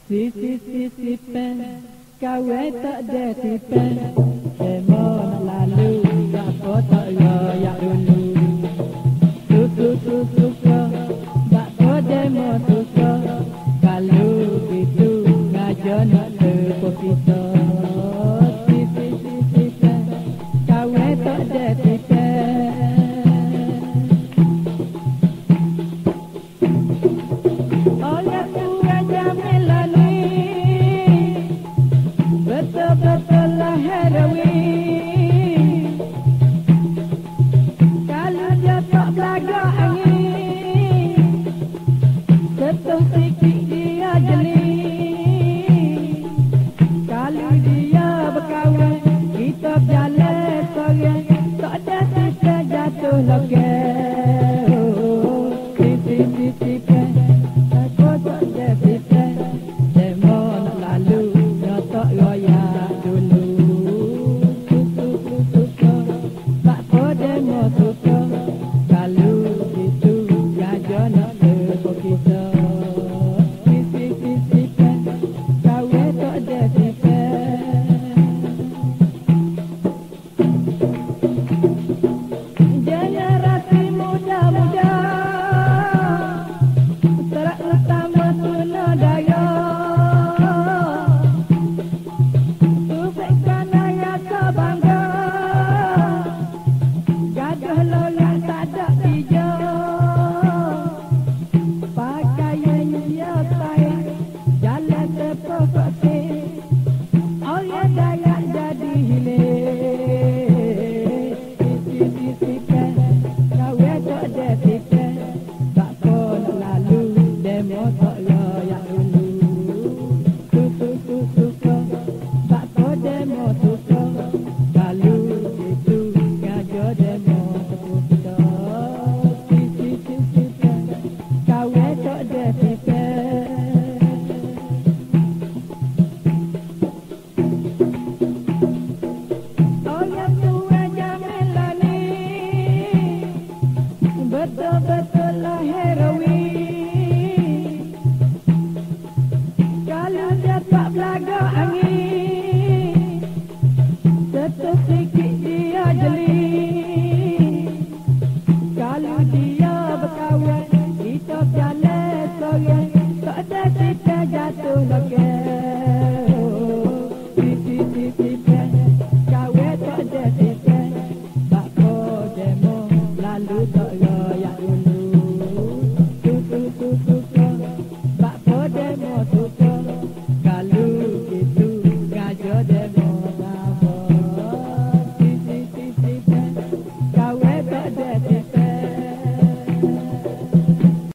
Si pen, kawe tak ada tipen. Demo nak lalu, siapa tak royak dulu. Suka, bakso demo suka. Kalau gitu, ngajar nak tepuk kita. Si pen, kawe tak ada tipen. Betul-betul lah heroin. Kalau dia tak belaga angin, sentuh sikit dia jeli. Kalau dia berkawan, kita berjalan sorang. Tak ada sisa jatuh loket. Si pen, aku tak ada tipen. Demo nak lalu, tak royak dulu. Suka, bakso demo suka. Kalau gitu, ngajar nak tepuk kita. Si pen, kawe tak ada tipen. Generasi muda-muda, serak utama tuna daya. Betul-betul lah heroin. Kalau dia tak belaga angin, sentuh sikit dia jeli. Kalau dia berkawan, kita berjalan sorang. Tak ada kita jatuh loket.